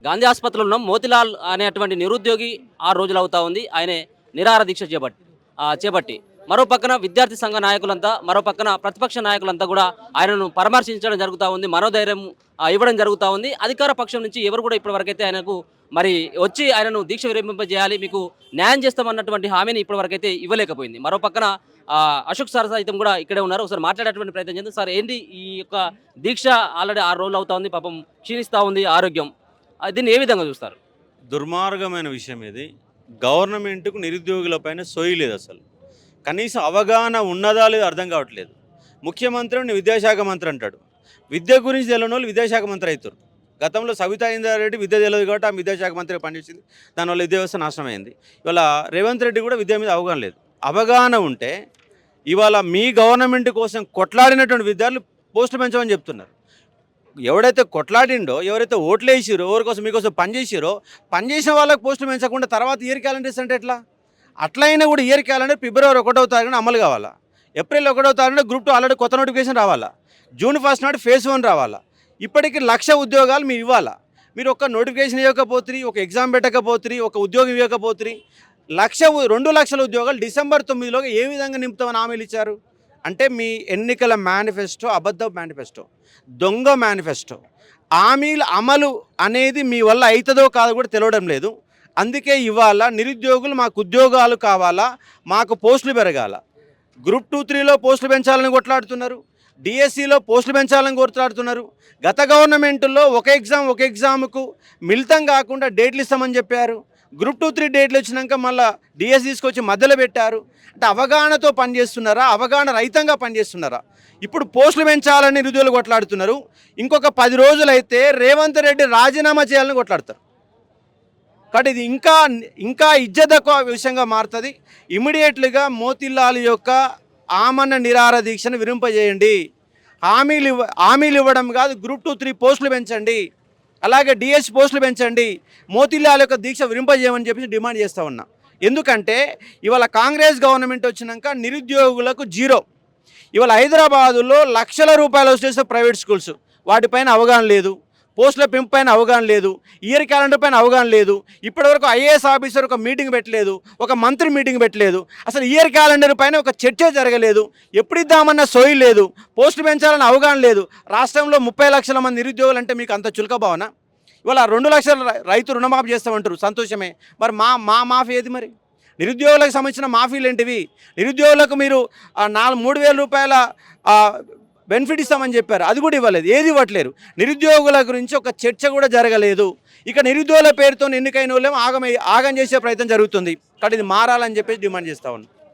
గాంధీ ఆసుపత్రిలో ఉన్నాం. మోతిలాల్ అనేటువంటి నిరుద్యోగి 6 రోజులు అవుతా ఉంది. ఆయనే నిరాహార దీక్ష చేపట్టి. మరో పక్కన విద్యార్థి సంఘ నాయకులంతా, మరో పక్కన ప్రతిపక్ష నాయకులంతా కూడా ఆయనను పరామర్శించడం జరుగుతూ ఉంది. మనోధైర్యం ఇవ్వడం జరుగుతూ ఉంది. అధికార పక్షం నుంచి ఎవరు కూడా ఇప్పటివరకైతే ఆయనకు మరి వచ్చి ఆయనను దీక్ష విరమింపజేయాలి, మీకు న్యాయం చేస్తామన్నటువంటి హామీని ఇప్పటివరకైతే ఇవ్వలేకపోయింది. మరో పక్కన అశోక్ సార్ సైతం కూడా ఇక్కడే ఉన్నారు. ఒకసారి మాట్లాడేటువంటి ప్రయత్నం చేద్దాం. సార్, ఏంటి ఈ యొక్క దీక్ష? ఆల్రెడీ 6 రోజులు అవుతా ఉంది, పాపం క్షీణిస్తూ ఉంది ఆరోగ్యం. దీన్ని ఏ విధంగా చూస్తారు? దుర్మార్గమైన విషయం ఇది. గవర్నమెంట్‌కు నిరుద్యోగులపైన సోయి లేదు అసలు. కనీసం అవగాహన ఉన్నదా లేదో అర్థం కావట్లేదు. ముఖ్యమంత్రి విద్యాశాఖ మంత్రి అంటాడు. విద్య గురించి తెలియనోళ్ళు విద్యాశాఖ మంత్రి అవుతారు. గతంలో సబితా ఇంద్రారెడ్డి విద్య తెలియదు కాబట్టి ఆమె విద్యాశాఖ మంత్రిగా పనిచేసింది. దానివల్ల విద్యా వ్యవస్థ నాశనం అయింది. ఇవాళ రేవంత్ రెడ్డి కూడా విద్య మీద అవగాహన లేదు. అవగాహన ఉంటే ఇవాళ మీ గవర్నమెంట్ కోసం కొట్లాడినటువంటి విద్యార్థులు పోస్టులు పెంచమని చెప్తున్నారు. ఎవడైతే కొట్లాడిండో, ఎవరైతే ఓట్లు వేసిరో, ఎవరి కోసం మీకోసం పనిచేసిరో, పనిచేసిన వాళ్ళకి పోస్టులు పెంచకుండా తర్వాత ఇయర్ క్యాలెండర్స్ అంటే ఎట్లా? అట్లయినా కూడా ఇయర్ క్యాలెండర్ ఫిబ్రవరి 1వ తారీఖున అమలు కావాలా, ఏప్రిల్ 1వ తారీఖున గ్రూప్ 2 ఆల్రెడీ కొత్త నోటిఫికేషన్ రావాలా, జూన్ 1 నాడు ఫేజ్ 1 రావాలా. ఇప్పటికి 1,00,000 ఉద్యోగాలు మీరు ఇవ్వాలా. మీరు ఒక నోటిఫికేషన్ ఇవ్వకపోతురి, ఒక ఎగ్జామ్ పెట్టకపోతురి, ఒక ఉద్యోగం ఇవ్వకపోతురి. 2 లక్షల ఉద్యోగాలు డిసెంబర్ 9లోగా ఏ విధంగా నింపుతామని హామీలు ఇచ్చారు? అంటే మీ ఎన్నికల మేనిఫెస్టో అబద్ధ మేనిఫెస్టో, దొంగ మేనిఫెస్టో. హామీల అమలు అనేది మీ వల్ల అవుతుందో కాదో కూడా తెలియడం లేదు. అందుకే ఇవాళ నిరుద్యోగులు మాకు ఉద్యోగాలు కావాలా, మాకు పోస్టులు పెరగాల. గ్రూప్ 2, 3లో పోస్టులు పెంచాలని కొట్లాడుతున్నారు. డిఎస్సిలో పోస్టులు పెంచాలని కొట్లాడుతున్నారు. గత గవర్నమెంట్లో ఒక ఎగ్జామ్కు మిళితం కాకుండా డేట్లు ఇస్తామని చెప్పారు. గ్రూప్ 2, 3 డేట్లు వచ్చినాక మళ్ళీ డిఎస్సి తీసుకొచ్చి మధ్యలో పెట్టారు. అంటే అవగాహనతో పనిచేస్తున్నారా, అవగాహన రహితంగా పనిచేస్తున్నారా? ఇప్పుడు పోస్టులు పెంచాలని నిరుద్యోగులు కొట్లాడుతున్నారు. ఇంకొక 10 రోజులైతే రేవంత్ రెడ్డి రాజీనామా చేయాలని కొట్లాడతారు. కాబట్టి ఇది ఇంకా ఇజ్జతకు విషయంగా మారుతుంది. ఇమీడియట్లుగా మోతిలాల్ యొక్క ఆమరణ నిరాహార దీక్షను విరింపజేయండి. హామీలు ఇవ్వడం కాదు, గ్రూప్ 2, 3 పోస్టులు పెంచండి, అలాగే డిఎస్ పోస్టులు పెంచండి, మోతిలాల్ యొక్క దీక్ష విరింపజేయమని చెప్పి డిమాండ్ చేస్తూ ఉన్నా. ఎందుకంటే ఇవాళ కాంగ్రెస్ గవర్నమెంట్ వచ్చినాక నిరుద్యోగులకు జీరో. ఇవాళ హైదరాబాదులో లక్షల రూపాయలు వచ్చేసే ప్రైవేట్ స్కూల్స్, వాటిపైన అవగాహన లేదు. పోస్టుల పెంపు పైన అవగాహన లేదు. ఇయర్ క్యాలెండర్ పైన అవగాహన లేదు. ఇప్పటివరకు ఐఏఎస్ ఆఫీసర్ ఒక మీటింగ్ పెట్టలేదు, ఒక మంత్రి మీటింగ్ పెట్టలేదు. అసలు ఇయర్ క్యాలెండర్ పైన ఒక చర్చ జరగలేదు. ఎప్పుడు ఇద్దామన్న సోయి లేదు. పోస్టులు పెంచాలని అవగాహన లేదు. రాష్ట్రంలో 30 లక్షల మంది నిరుద్యోగులు అంటే మీకు అంత చులక భావన? ఇవాళ 2 లక్షల రైతు రుణమాఫీ చేస్తామంటారు, సంతోషమే. మరి మా మాఫీ ఏది? మరి నిరుద్యోగులకు సంబంధించిన మాఫీలు ఏంటివి? నిరుద్యోగులకు మీరు 3,000 రూపాయల బెనిఫిట్ ఇస్తామని చెప్పారు, అది కూడా ఇవ్వలేదు. ఏది ఇవ్వట్లేరు. నిరుద్యోగుల గురించి ఒక చర్చ కూడా జరగలేదు. ఇక నిరుద్యోగుల పేరుతో ఎన్నికైన వాళ్ళేమో ఆగం చేసే ప్రయత్నం జరుగుతుంది. కాబట్టి ఇది మారాలని చెప్పేసి డిమాండ్ చేస్తూ ఉన్నాం.